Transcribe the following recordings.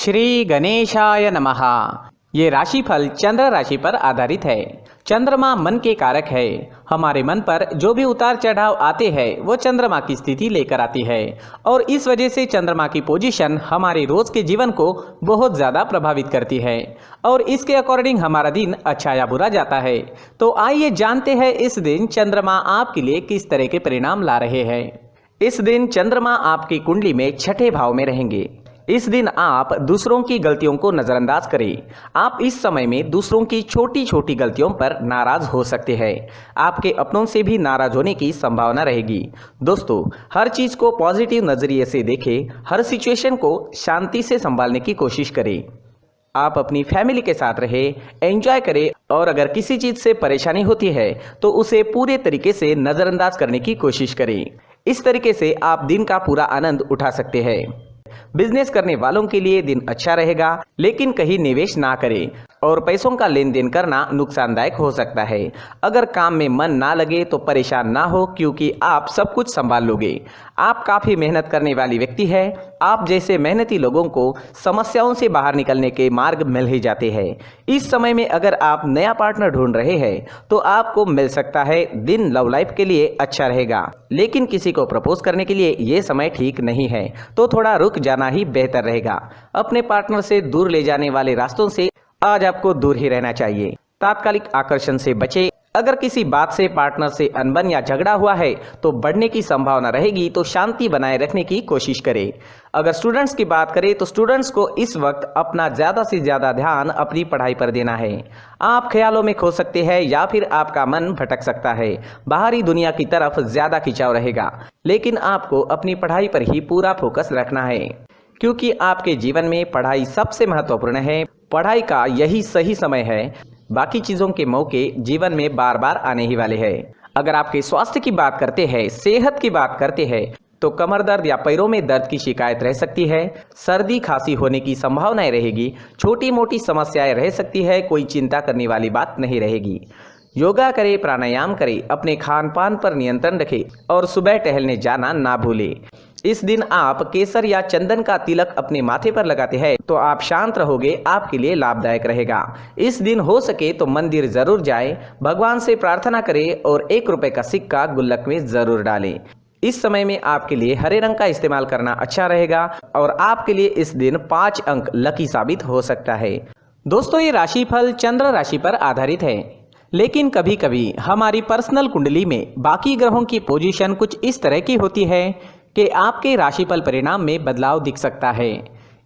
श्री गणेशाय नमः। ये राशिफल चंद्र राशि पर आधारित है। चंद्रमा मन के कारक है। हमारे मन पर जो भी उतार चढ़ाव आते हैं वो चंद्रमा की स्थिति लेकर आती है और इस वजह से चंद्रमा की पोजीशन हमारे रोज के जीवन को बहुत ज़्यादा प्रभावित करती है और इसके अकॉर्डिंग हमारा दिन अच्छा या बुरा जाता है। तो आइए जानते हैं इस दिन चंद्रमा आपके लिए किस तरह के परिणाम ला रहे हैं। इस दिन चंद्रमा आपकी कुंडली में छठे भाव में रहेंगे। इस दिन आप दूसरों की गलतियों को नज़रअंदाज करें। आप इस समय में दूसरों की छोटी छोटी गलतियों पर नाराज हो सकते हैं। आपके अपनों से भी नाराज होने की संभावना रहेगी। दोस्तों, हर चीज़ को पॉजिटिव नज़रिए से देखें। हर सिचुएशन को शांति से संभालने की कोशिश करें। आप अपनी फैमिली के साथ रहें, एंजॉय करें और अगर किसी चीज़ से परेशानी होती है तो उसे पूरे तरीके से नज़रअंदाज करने की कोशिश करें। इस तरीके से आप दिन का पूरा आनंद उठा सकते हैं। बिजनेस करने वालों के लिए दिन अच्छा रहेगा, लेकिन कहीं निवेश ना करें और पैसों का लेन देन करना नुकसानदायक हो सकता है। अगर काम में मन ना लगे तो परेशान ना हो, क्योंकि आप सब कुछ संभाल लोगे। आप काफ़ी मेहनत करने वाली व्यक्ति है। आप जैसे मेहनती लोगों को समस्याओं से बाहर निकलने के मार्ग मिल ही जाते हैं। इस समय में अगर आप नया पार्टनर ढूंढ रहे हैं तो आपको मिल सकता है। दिन लव लाइफ के लिए अच्छा रहेगा, लेकिन किसी को प्रपोज करने के लिए ये समय ठीक नहीं है, तो थोड़ा रुक जाना ही बेहतर रहेगा। अपने पार्टनर से दूर ले जाने वाले रास्तों से आज आपको दूर ही रहना चाहिए। तात्कालिक आकर्षण से बचें। अगर किसी बात से पार्टनर से अनबन या झगड़ा हुआ है तो बढ़ने की संभावना रहेगी, तो शांति बनाए रखने की कोशिश करें। अगर स्टूडेंट्स की बात करें तो स्टूडेंट्स को इस वक्त अपना ज़्यादा से ज़्यादा ध्यान अपनी पढ़ाई पर देना है। आप ख्यालों में खो सकते हैं या फिर आपका मन भटक सकता है। बाहरी दुनिया की तरफ ज़्यादा खिंचाव रहेगा, लेकिन आपको अपनी पढ़ाई पर ही पूरा फोकस रखना है, क्योंकि आपके जीवन में पढ़ाई सबसे महत्वपूर्ण है। पढ़ाई का यही सही समय है। बाकी चीज़ों के मौके जीवन में बार बार आने ही वाले हैं। अगर आपके स्वास्थ्य की बात करते हैं, सेहत की बात करते हैं, तो कमर दर्द या पैरों में दर्द की शिकायत रह सकती है। सर्दी खांसी होने की संभावनाएं रहेगी। छोटी मोटी समस्याएं रह सकती है। कोई चिंता करने वाली बात नहीं रहेगी। योगा करें, प्राणायाम करें, अपने खान पान पर नियंत्रण रखें और सुबह टहलने जाना ना भूलें। इस दिन आप केसर या चंदन का तिलक अपने माथे पर लगाते हैं तो आप शांत रहोगे, आपके लिए लाभदायक रहेगा। इस दिन हो सके तो मंदिर जरूर जाएं, भगवान से प्रार्थना करें और 1 रुपए का सिक्का गुल्लक में जरूर डालें। इस समय में आपके लिए हरे रंग का इस्तेमाल करना अच्छा रहेगा और आपके लिए इस दिन 5 अंक लकी साबित हो सकता है। दोस्तों, ये राशिफल चंद्र राशि पर आधारित है, लेकिन कभी कभी हमारी पर्सनल कुंडली में बाकी ग्रहों की पोजीशन कुछ इस तरह की होती है कि आपके राशिफल परिणाम में बदलाव दिख सकता है।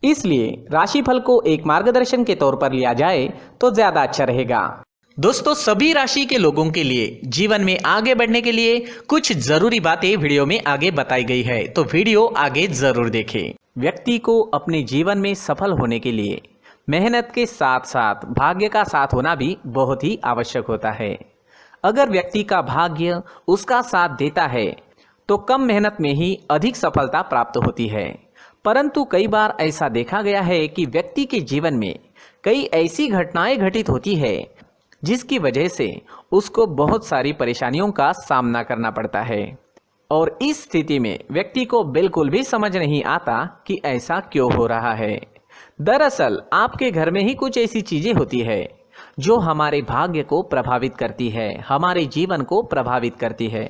इसलिए राशिफल को एक मार्गदर्शन के तौर पर लिया जाए तो ज्यादा अच्छा रहेगा। दोस्तों, सभी राशि के लोगों के लिए जीवन में आगे बढ़ने के लिए कुछ जरूरी बातें वीडियो में आगे बताई गई है, तो वीडियो आगे जरूर देखें। व्यक्ति को अपने जीवन में सफल होने के लिए मेहनत के साथ साथ भाग्य का साथ होना भी बहुत ही आवश्यक होता है। अगर व्यक्ति का भाग्य उसका साथ देता है तो कम मेहनत में ही अधिक सफलता प्राप्त होती है। परंतु कई बार ऐसा देखा गया है कि व्यक्ति के जीवन में कई ऐसी घटनाएं घटित होती है जिसकी वजह से उसको बहुत सारी परेशानियों का सामना करना पड़ता है और इस स्थिति में व्यक्ति को बिल्कुल भी समझ नहीं आता कि ऐसा क्यों हो रहा है। दरअसल आपके घर में ही कुछ ऐसी चीजें होती है जो हमारे भाग्य को प्रभावित करती है, हमारे जीवन को प्रभावित करती है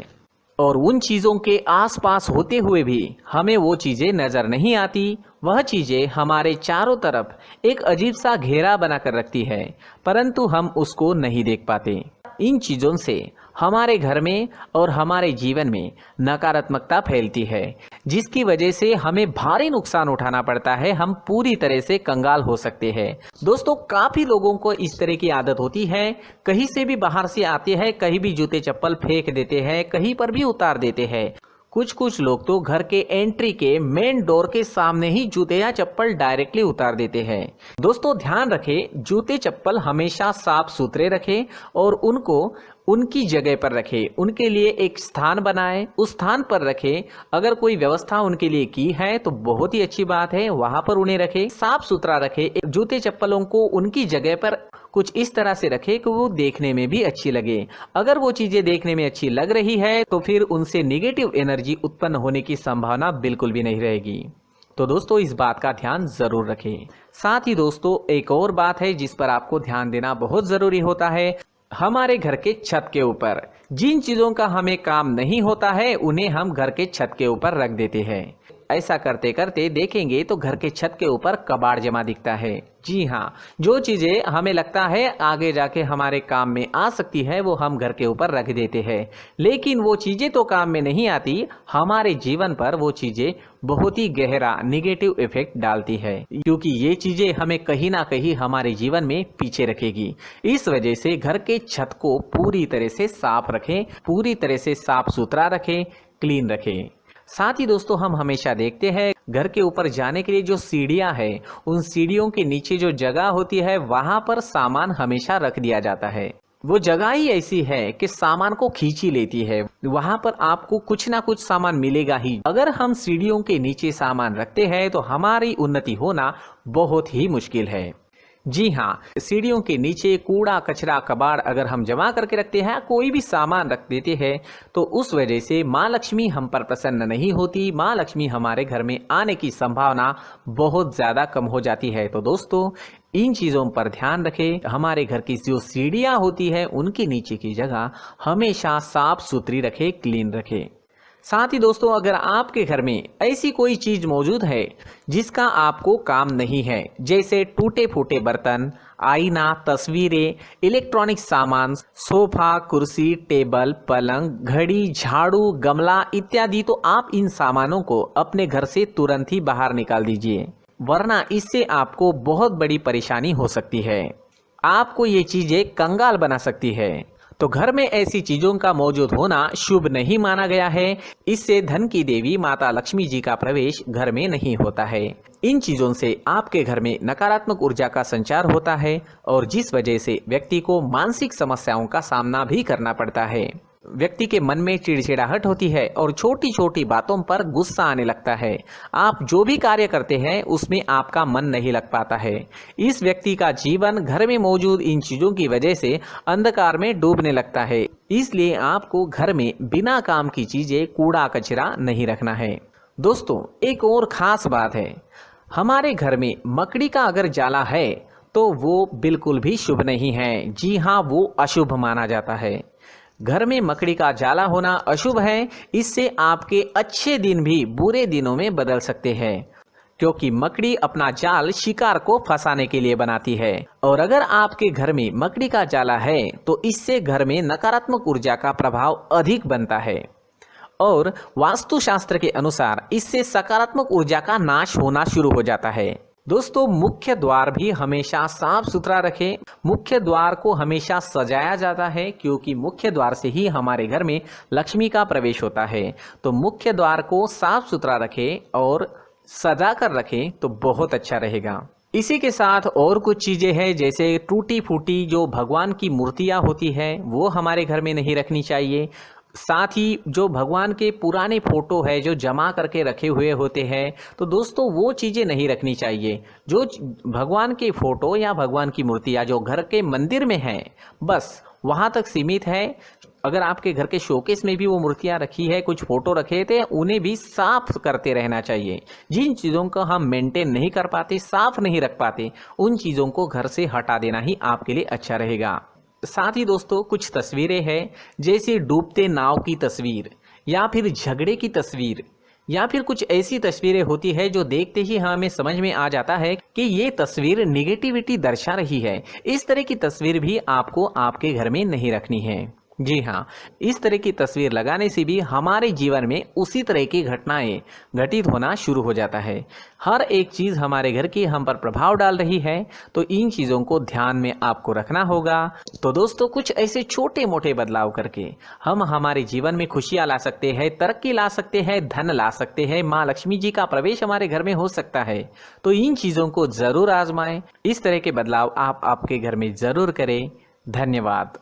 और उन चीज़ों के आसपास होते हुए भी हमें वो चीज़ें नज़र नहीं आती। वह चीज़ें हमारे चारों तरफ एक अजीब सा घेरा बनाकर रखती है, परंतु हम उसको नहीं देख पाते। इन चीज़ों से हमारे घर में और हमारे जीवन में नकारात्मकता फैलती है, जिसकी वजह से हमें भारी नुकसान उठाना पड़ता है। हम पूरी तरह से कंगाल हो सकते हैं। दोस्तों, काफ़ी लोगों को इस तरह की आदत होती है, कहीं से भी बाहर से आते हैं, कहीं भी जूते चप्पल फेंक देते हैं, कहीं पर भी उतार देते हैं। कुछ लोग तो घर के एंट्री के मेन डोर के सामने ही जूते या चप्पल डायरेक्टली उतार देते हैं। दोस्तों, ध्यान रखें, जूते चप्पल हमेशा साफ सुथरे रखें और उनको उनकी जगह पर रखें। उनके लिए एक स्थान बनाएं, उस स्थान पर रखें। अगर कोई व्यवस्था उनके लिए की है तो बहुत ही अच्छी बात है, वहां पर उन्हें रखें, साफ सुथरा रखें। जूते चप्पलों को उनकी जगह पर कुछ इस तरह से रखें कि वो देखने में भी अच्छी लगे। अगर वो चीजें देखने में अच्छी लग रही है तो फिर उनसे निगेटिव एनर्जी उत्पन्न होने की संभावना बिल्कुल भी नहीं रहेगी। तो दोस्तों इस बात का ध्यान जरूर रखें। साथ ही दोस्तों एक और बात है जिस पर आपको ध्यान देना बहुत जरूरी होता है, हमारे घर के छत के ऊपर जिन चीजों का हमें काम नहीं होता है उन्हें हम घर के छत के ऊपर रख देते हैं। ऐसा करते करते देखेंगे तो घर के छत के ऊपर कबाड़ जमा दिखता है। जी हाँ, जो चीजें हमें लगता है आगे जाके हमारे काम में आ सकती है वो हम घर के ऊपर रख देते हैं, लेकिन वो चीजें तो काम में नहीं आती, हमारे जीवन पर वो चीजें बहुत ही गहरा निगेटिव इफेक्ट डालती है, क्योंकि ये चीजें हमें कहीं ना कहीं हमारे जीवन में पीछे रखेगी। इस वजह से घर के छत को पूरी तरह से साफ रखें, पूरी तरह से साफ सुथरा रखें, क्लीन रखें। साथ ही दोस्तों हम हमेशा देखते हैं घर के ऊपर जाने के लिए जो सीढ़ियां हैं, उन सीढ़ियों के नीचे जो जगह होती है वहां पर सामान हमेशा रख दिया जाता है। वो जगह ही ऐसी है कि सामान को खींच ही लेती है, वहां पर आपको कुछ ना कुछ सामान मिलेगा ही। अगर हम सीढ़ियों के नीचे सामान रखते हैं तो हमारी उन्नति होना बहुत ही मुश्किल है। जी हाँ, सीढ़ियों के नीचे कूड़ा कचरा कबाड़ अगर हम जमा करके रखते हैं, कोई भी सामान रख देते हैं, तो उस वजह से माँ लक्ष्मी हम पर प्रसन्न नहीं होती, माँ लक्ष्मी हमारे घर में आने की संभावना बहुत ज़्यादा कम हो जाती है। तो दोस्तों इन चीज़ों पर ध्यान रखें, हमारे घर की जो सीढ़ियाँ होती है उनके नीचे की जगह हमेशा साफ सुथरी रखें, क्लीन रखें। साथ ही दोस्तों अगर आपके घर में ऐसी कोई चीज मौजूद है जिसका आपको काम नहीं है, जैसे टूटे फूटे बर्तन, आईना, तस्वीरें, इलेक्ट्रॉनिक सामान, सोफा, कुर्सी, टेबल, पलंग, घड़ी, झाड़ू, गमला इत्यादि, तो आप इन सामानों को अपने घर से तुरंत ही बाहर निकाल दीजिए, वरना इससे आपको बहुत बड़ी परेशानी हो सकती है। आपको ये चीजें कंगाल बना सकती है। तो घर में ऐसी चीजों का मौजूद होना शुभ नहीं माना गया है। इससे धन की देवी माता लक्ष्मी जी का प्रवेश घर में नहीं होता है। इन चीजों से आपके घर में नकारात्मक ऊर्जा का संचार होता है और जिस वजह से व्यक्ति को मानसिक समस्याओं का सामना भी करना पड़ता है। व्यक्ति के मन में चिड़चिड़ाहट होती है और छोटी छोटी बातों पर गुस्सा आने लगता है। आप जो भी कार्य करते हैं उसमें आपका मन नहीं लग पाता है। इस व्यक्ति का जीवन घर में मौजूद इन चीजों की वजह से अंधकार में डूबने लगता है। इसलिए आपको घर में बिना काम की चीजें, कूड़ा कचरा नहीं रखना है। दोस्तों एक और खास बात है, हमारे घर में मकड़ी का अगर जाला है तो वो बिल्कुल भी शुभ नहीं है। जी हाँ, वो अशुभ माना जाता है। घर में मकड़ी का जाला होना अशुभ है। इससे आपके अच्छे दिन भी बुरे दिनों में बदल सकते हैं, क्योंकि मकड़ी अपना जाल शिकार को फंसाने के लिए बनाती है। और अगर आपके घर में मकड़ी का जाला है तो इससे घर में नकारात्मक ऊर्जा का प्रभाव अधिक बनता है और वास्तुशास्त्र के अनुसार इससे सकारात्मक ऊर्जा का नाश होना शुरू हो जाता है। दोस्तों मुख्य द्वार भी हमेशा साफ सुथरा रखें। मुख्य द्वार को हमेशा सजाया जाता है, क्योंकि मुख्य द्वार से ही हमारे घर में लक्ष्मी का प्रवेश होता है। तो मुख्य द्वार को साफ सुथरा रखें और सजा कर रखें तो बहुत अच्छा रहेगा। इसी के साथ और कुछ चीजें हैं, जैसे टूटी फूटी जो भगवान की मूर्तियां होती है वो हमारे घर में नहीं रखनी चाहिए। साथ ही जो भगवान के पुराने फोटो है जो जमा करके रखे हुए होते हैं, तो दोस्तों वो चीज़ें नहीं रखनी चाहिए। जो भगवान के फोटो या भगवान की मूर्तियाँ जो घर के मंदिर में हैं बस वहाँ तक सीमित है। अगर आपके घर के शोकेस में भी वो मूर्तियाँ रखी है, कुछ फोटो रखे थे, उन्हें भी साफ करते रहना चाहिए। जिन चीज़ों को हम मेंटेन नहीं कर पाते, साफ नहीं रख पाते, उन चीज़ों को घर से हटा देना ही आपके लिए अच्छा रहेगा। साथ ही दोस्तों कुछ तस्वीरें हैं, जैसे डूबते नाव की तस्वीर या फिर झगड़े की तस्वीर या फिर कुछ ऐसी तस्वीरें होती है जो देखते ही हमें समझ में आ जाता है कि ये तस्वीर निगेटिविटी दर्शा रही है। इस तरह की तस्वीर भी आपको आपके घर में नहीं रखनी है। जी हाँ, इस तरह की तस्वीर लगाने से भी हमारे जीवन में उसी तरह की घटनाएं घटित होना शुरू हो जाता है। हर एक चीज़ हमारे घर की हम पर प्रभाव डाल रही है, तो इन चीज़ों को ध्यान में आपको रखना होगा। तो दोस्तों कुछ ऐसे छोटे मोटे बदलाव करके हम हमारे जीवन में खुशियाँ ला सकते हैं, तरक्की ला सकते हैं, धन ला सकते हैं, माँ लक्ष्मी जी का प्रवेश हमारे घर में हो सकता है। तो इन चीज़ों को ज़रूर आजमाएं। इस तरह के बदलाव आप आपके घर में ज़रूर करें। धन्यवाद।